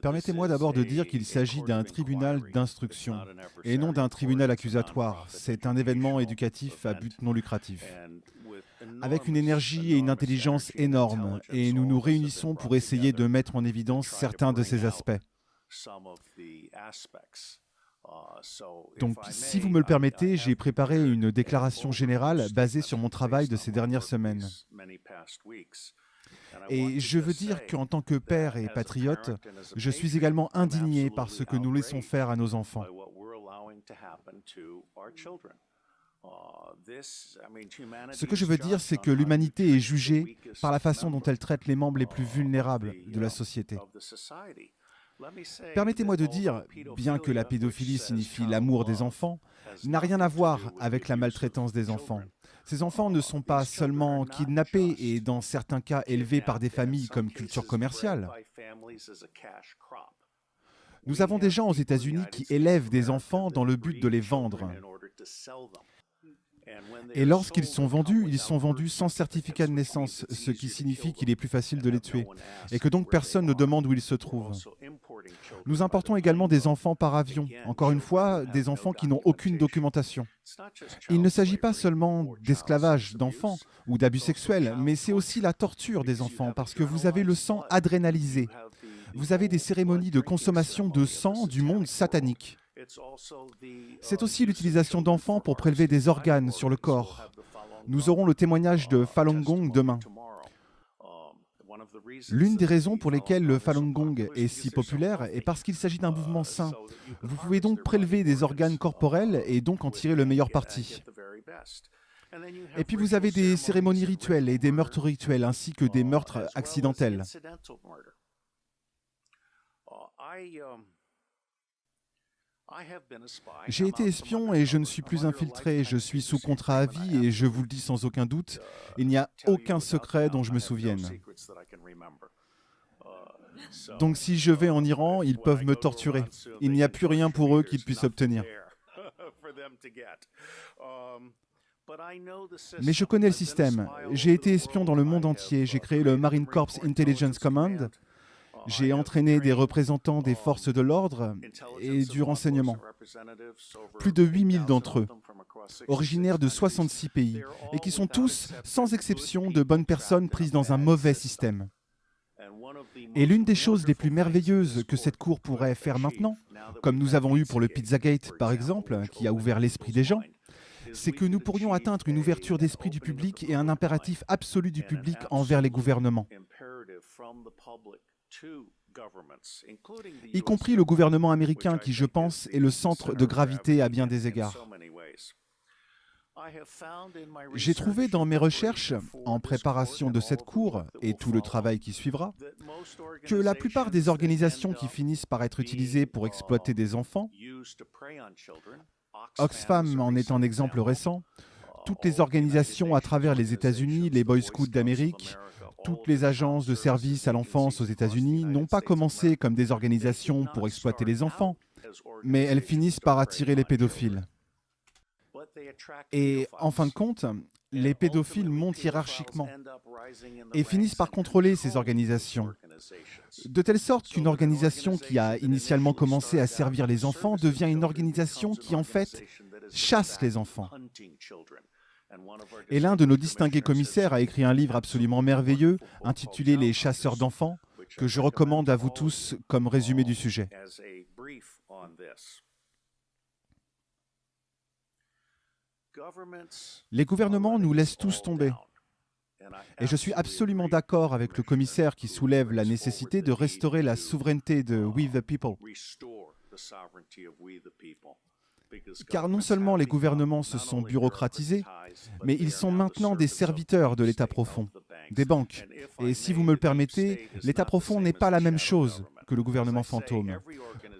Permettez-moi d'abord de dire qu'il s'agit d'un tribunal d'instruction et non d'un tribunal accusatoire. C'est un événement éducatif à but non lucratif, avec une énergie et une intelligence énormes, et nous nous réunissons pour essayer de mettre en évidence certains de ces aspects. Donc, si vous me le permettez, j'ai préparé une déclaration générale basée sur mon travail de ces dernières semaines. Et je veux dire qu'en tant que père et patriote, je suis également indigné par ce que nous laissons faire à nos enfants. Ce que je veux dire, c'est que l'humanité est jugée par la façon dont elle traite les membres les plus vulnérables de la société. Permettez-moi de dire, bien que la pédophilie signifie l'amour des enfants, n'a rien à voir avec la maltraitance des enfants. Ces enfants ne sont pas seulement kidnappés et dans certains cas élevés par des familles comme culture commerciale. Nous avons des gens aux États-Unis qui élèvent des enfants dans le but de les vendre. Et lorsqu'ils sont vendus, ils sont vendus sans certificat de naissance, ce qui signifie qu'il est plus facile de les tuer, et que donc personne ne demande où ils se trouvent. Nous importons également des enfants par avion, encore une fois, des enfants qui n'ont aucune documentation. Il ne s'agit pas seulement d'esclavage d'enfants ou d'abus sexuels, mais c'est aussi la torture des enfants, parce que vous avez le sang adrénalisé. Vous avez des cérémonies de consommation de sang du monde satanique. C'est aussi l'utilisation d'enfants pour prélever des organes sur le corps. Nous aurons le témoignage de Falun Gong demain. L'une des raisons pour lesquelles le Falun Gong est si populaire est parce qu'il s'agit d'un mouvement sain. Vous pouvez donc prélever des organes corporels et donc en tirer le meilleur parti. Et puis vous avez des cérémonies rituelles et des meurtres rituels ainsi que des meurtres accidentels. J'ai été espion et je ne suis plus infiltré. Je suis sous contrat à vie et je vous le dis sans aucun doute, il n'y a aucun secret dont je me souvienne. Donc si je vais en Iran, ils peuvent me torturer. Il n'y a plus rien pour eux qu'ils puissent obtenir. Mais je connais le système. J'ai été espion dans le monde entier. J'ai créé le Marine Corps Intelligence Command. J'ai entraîné des représentants des forces de l'ordre et du renseignement. Plus de 8000 d'entre eux, originaires de 66 pays, et qui sont tous, sans exception, de bonnes personnes prises dans un mauvais système. Et l'une des choses les plus merveilleuses que cette cour pourrait faire maintenant, comme nous avons eu pour le Pizzagate par exemple, qui a ouvert l'esprit des gens, c'est que nous pourrions atteindre une ouverture d'esprit du public et un impératif absolu du public envers les gouvernements, y compris le gouvernement américain qui, je pense, est le centre de gravité à bien des égards. J'ai trouvé dans mes recherches, en préparation de cette cour et tout le travail qui suivra, que la plupart des organisations qui finissent par être utilisées pour exploiter des enfants, Oxfam en est un exemple récent, toutes les organisations à travers les États-Unis, les Boy Scouts d'Amérique, toutes les agences de services à l'enfance aux États-Unis n'ont pas commencé comme des organisations pour exploiter les enfants, mais elles finissent par attirer les pédophiles. Et en fin de compte, les pédophiles montent hiérarchiquement et finissent par contrôler ces organisations, de telle sorte qu'une organisation qui a initialement commencé à servir les enfants devient une organisation qui, en fait, chasse les enfants. Et l'un de nos distingués commissaires a écrit un livre absolument merveilleux intitulé « Les chasseurs d'enfants » que je recommande à vous tous comme résumé du sujet. Les gouvernements nous laissent tous tomber. Et je suis absolument d'accord avec le commissaire qui soulève la nécessité de restaurer la souveraineté de We the People. Car non seulement les gouvernements se sont bureaucratisés, mais ils sont maintenant des serviteurs de l'État profond, des banques. Et si vous me le permettez, l'État profond n'est pas la même chose que le gouvernement fantôme.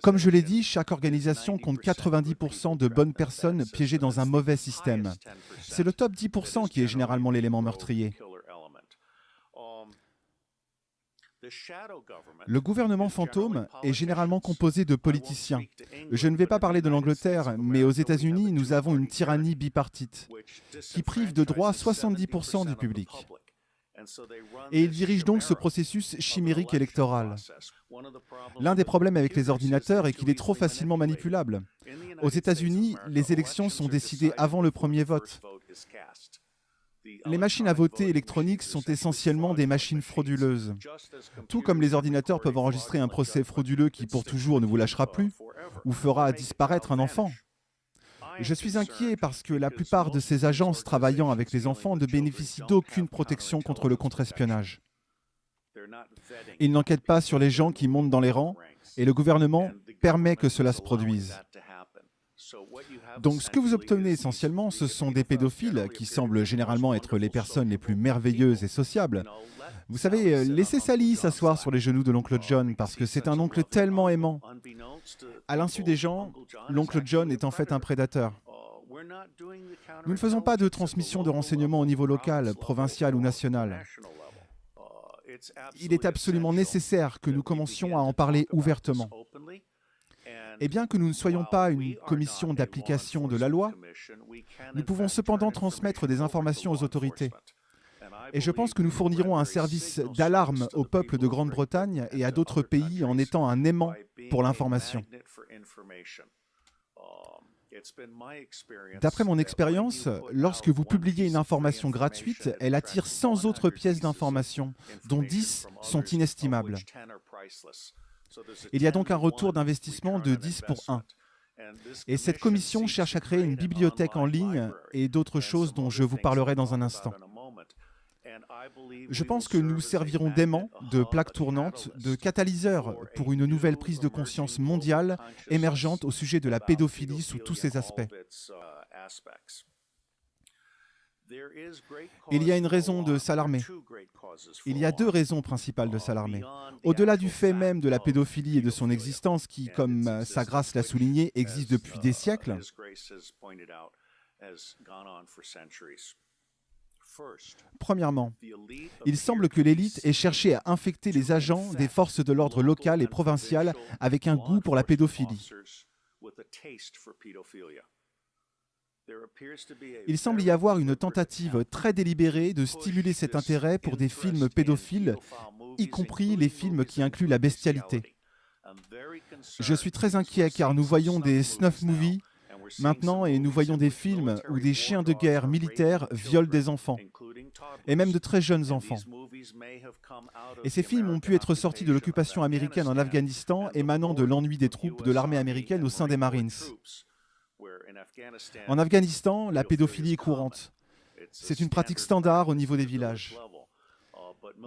Comme je l'ai dit, chaque organisation compte 90% de bonnes personnes piégées dans un mauvais système. C'est le top 10% qui est généralement l'élément meurtrier. Le gouvernement fantôme est généralement composé de politiciens. Je ne vais pas parler de l'Angleterre, mais aux États-Unis, nous avons une tyrannie bipartite qui prive de droits 70% du public. Et ils dirigent donc ce processus chimérique électoral. L'un des problèmes avec les ordinateurs est qu'il est trop facilement manipulable. Aux États-Unis, les élections sont décidées avant le premier vote. Les machines à voter électroniques sont essentiellement des machines frauduleuses. Tout comme les ordinateurs peuvent enregistrer un procès frauduleux qui pour toujours ne vous lâchera plus, ou fera disparaître un enfant. Je suis inquiet parce que la plupart de ces agences travaillant avec les enfants ne bénéficient d'aucune protection contre le contre-espionnage. Ils n'enquêtent pas sur les gens qui montent dans les rangs, et le gouvernement permet que cela se produise. Donc ce que vous obtenez essentiellement, ce sont des pédophiles qui semblent généralement être les personnes les plus merveilleuses et sociables. Vous savez, laissez Sally s'asseoir sur les genoux de l'oncle John parce que c'est un oncle tellement aimant. À l'insu des gens, l'oncle John est en fait un prédateur. Nous ne faisons pas de transmission de renseignements au niveau local, provincial ou national. Il est absolument nécessaire que nous commencions à en parler ouvertement. Et bien que nous ne soyons pas une commission d'application de la loi, nous pouvons cependant transmettre des informations aux autorités. Et je pense que nous fournirons un service d'alarme au peuple de Grande-Bretagne et à d'autres pays en étant un aimant pour l'information. D'après mon expérience, lorsque vous publiez une information gratuite, elle attire 100 autres pièces d'information, dont 10 sont inestimables. Il y a donc un retour d'investissement de 10 pour 1. Et cette commission cherche à créer une bibliothèque en ligne et d'autres choses dont je vous parlerai dans un instant. Je pense que nous servirons d'aimants, de plaques tournantes, de catalyseurs pour une nouvelle prise de conscience mondiale émergente au sujet de la pédophilie sous tous ses aspects. Il y a une raison de s'alarmer. Il y a deux raisons principales de s'alarmer. Au-delà du fait même de la pédophilie et de son existence qui, comme Sa Grâce l'a souligné, existe depuis des siècles, premièrement, il semble que l'élite ait cherché à infecter les agents des forces de l'ordre locales et provinciales avec un goût pour la pédophilie. Il semble y avoir une tentative très délibérée de stimuler cet intérêt pour des films pédophiles, y compris les films qui incluent la bestialité. Je suis très inquiet car nous voyons des snuff movies maintenant et nous voyons des films où des chiens de guerre militaires violent des enfants, et même de très jeunes enfants. Et ces films ont pu être sortis de l'occupation américaine en Afghanistan, émanant de l'ennui des troupes de l'armée américaine au sein des Marines. En Afghanistan, la pédophilie est courante. C'est une pratique standard au niveau des villages.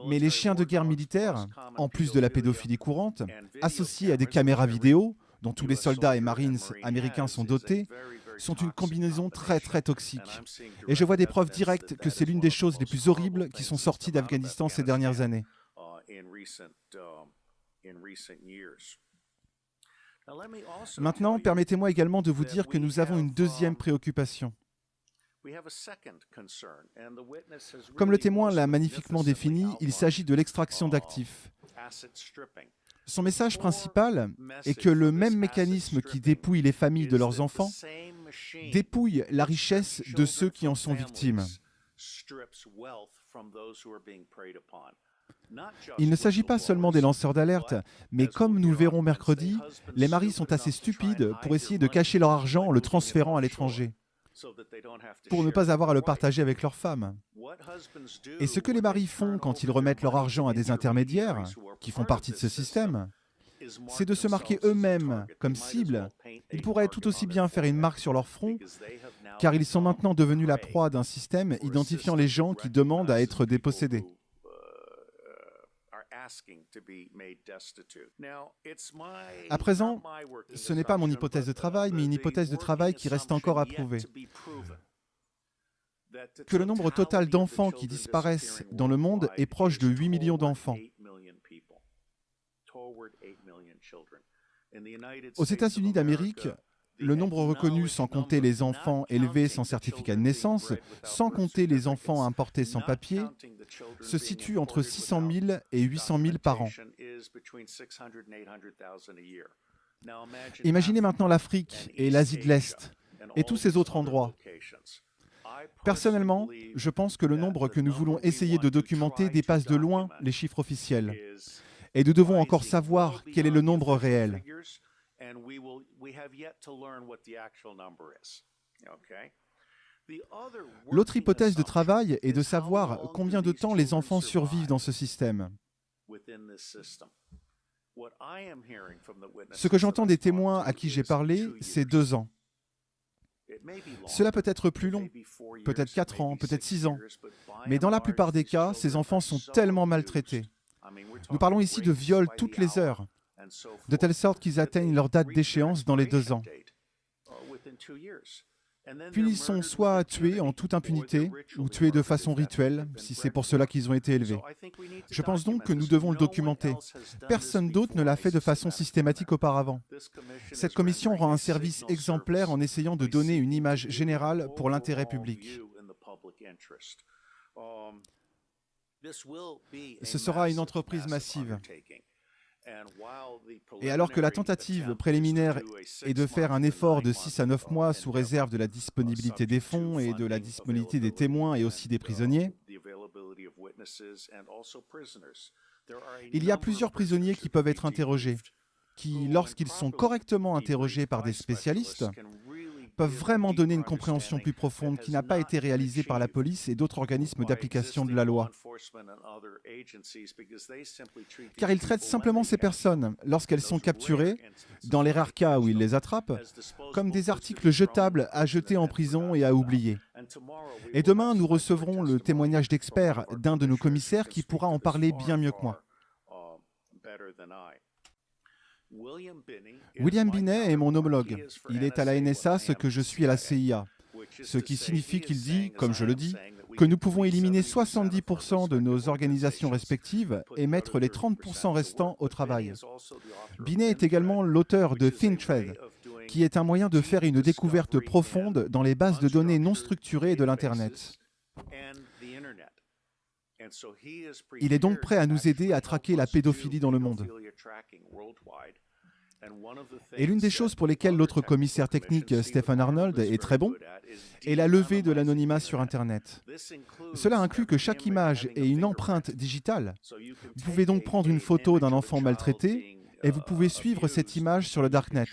Mais les chiens de guerre militaires, en plus de la pédophilie courante, associés à des caméras vidéo, dont tous les soldats et marines américains sont dotés, sont une combinaison très très toxique. Et je vois des preuves directes que c'est l'une des choses les plus horribles qui sont sorties d'Afghanistan ces dernières années. Maintenant, permettez-moi également de vous dire que nous avons une deuxième préoccupation. Comme le témoin l'a magnifiquement défini, il s'agit de l'extraction d'actifs. Son message principal est que le même mécanisme qui dépouille les familles de leurs enfants dépouille la richesse de ceux qui en sont victimes. Il ne s'agit pas seulement des lanceurs d'alerte, mais comme nous le verrons mercredi, les maris sont assez stupides pour essayer de cacher leur argent en le transférant à l'étranger, pour ne pas avoir à le partager avec leurs femmes. Et ce que les maris font quand ils remettent leur argent à des intermédiaires, qui font partie de ce système, c'est de se marquer eux-mêmes comme cible. Ils pourraient tout aussi bien faire une marque sur leur front, car ils sont maintenant devenus la proie d'un système identifiant les gens qui demandent à être dépossédés. À présent, ce n'est pas mon hypothèse de travail, mais une hypothèse de travail qui reste encore à prouver. Que le nombre total d'enfants qui disparaissent dans le monde est proche de 8 millions d'enfants. Aux États-Unis d'Amérique, le nombre reconnu sans compter les enfants élevés sans certificat de naissance, sans compter les enfants importés sans papier, se situe entre 600 000 et 800 000 par an. Imaginez maintenant l'Afrique et l'Asie de l'Est et tous ces autres endroits. Personnellement, je pense que le nombre que nous voulons essayer de documenter dépasse de loin les chiffres officiels. Et nous devons encore savoir quel est le nombre réel. L'autre hypothèse de travail est de savoir combien de temps les enfants survivent dans ce système. Ce que j'entends des témoins à qui j'ai parlé, c'est 2 ans. Cela peut être plus long, peut-être 4 ans, peut-être 6 ans. Mais dans la plupart des cas, ces enfants sont tellement maltraités. Nous parlons ici de viols toutes les heures, de telle sorte qu'ils atteignent leur date d'échéance dans les 2 ans. Puis ils sont soit tués en toute impunité, ou tués de façon rituelle, si c'est pour cela qu'ils ont été élevés. Je pense donc que nous devons le documenter. Personne d'autre ne l'a fait de façon systématique auparavant. Cette commission rend un service exemplaire en essayant de donner une image générale pour l'intérêt public. Ce sera une entreprise massive. Et alors que la tentative préliminaire est de faire un effort de 6 à 9 mois sous réserve de la disponibilité des fonds et de la disponibilité des témoins et aussi des prisonniers, il y a plusieurs prisonniers qui peuvent être interrogés, qui, lorsqu'ils sont correctement interrogés par des spécialistes, peuvent vraiment donner une compréhension plus profonde qui n'a pas été réalisée par la police et d'autres organismes d'application de la loi. Car ils traitent simplement ces personnes, lorsqu'elles sont capturées, dans les rares cas où ils les attrapent, comme des articles jetables à jeter en prison et à oublier. Et demain, nous recevrons le témoignage d'experts d'un de nos commissaires qui pourra en parler bien mieux que moi. William Binet est mon homologue. Il est à la NSA ce que je suis à la CIA. Ce qui signifie qu'il dit, comme je le dis, que nous pouvons éliminer 70% de nos organisations respectives et mettre les 30% restants au travail. Binet est également l'auteur de ThinThread, qui est un moyen de faire une découverte profonde dans les bases de données non structurées de l'Internet. Il est donc prêt à nous aider à traquer la pédophilie dans le monde. Et l'une des choses pour lesquelles l'autre commissaire technique, Stephen Arnold, est très bon, est la levée de l'anonymat sur Internet. Cela inclut que chaque image ait une empreinte digitale. Vous pouvez donc prendre une photo d'un enfant maltraité et vous pouvez suivre cette image sur le Darknet.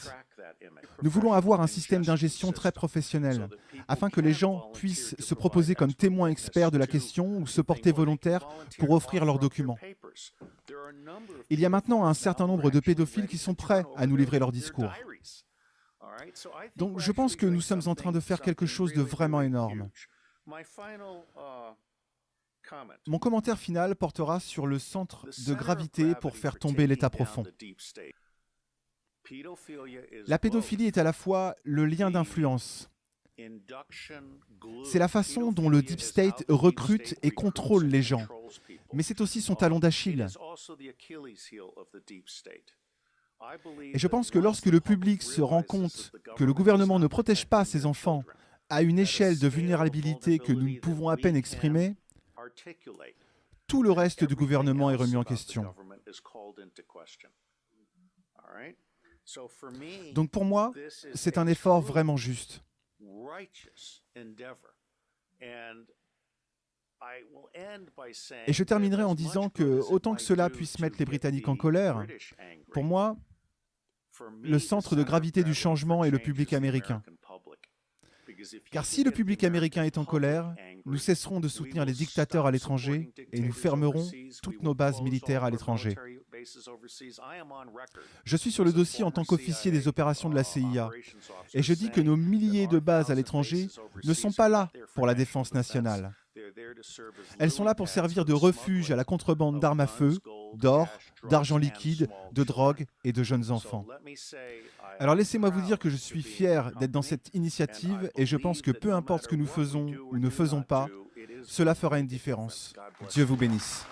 Nous voulons avoir un système d'ingestion très professionnel, afin que les gens puissent se proposer comme témoins experts de la question ou se porter volontaires pour offrir leurs documents. Il y a maintenant un certain nombre de pédophiles qui sont prêts à nous livrer leurs discours. Donc je pense que nous sommes en train de faire quelque chose de vraiment énorme. Mon commentaire final portera sur le centre de gravité pour faire tomber l'État profond. La pédophilie est à la fois le lien d'influence. C'est la façon dont le Deep State recrute et contrôle les gens. Mais c'est aussi son talon d'Achille. Et je pense que lorsque le public se rend compte que le gouvernement ne protège pas ses enfants à une échelle de vulnérabilité que nous pouvons à peine exprimer, tout le reste du gouvernement est remis en question. Donc pour moi, c'est un effort vraiment juste. Et je terminerai en disant que, autant que cela puisse mettre les Britanniques en colère, pour moi, le centre de gravité du changement est le public américain. Car si le public américain est en colère, nous cesserons de soutenir les dictateurs à l'étranger et nous fermerons toutes nos bases militaires à l'étranger. Je suis sur le dossier en tant qu'officier des opérations de la CIA et je dis que nos milliers de bases à l'étranger ne sont pas là pour la défense nationale. Elles sont là pour servir de refuge à la contrebande d'armes à feu, d'or, d'argent liquide, de drogue et de jeunes enfants. Alors laissez-moi vous dire que je suis fier d'être dans cette initiative et je pense que peu importe ce que nous faisons ou ne faisons pas, cela fera une différence. Dieu vous bénisse.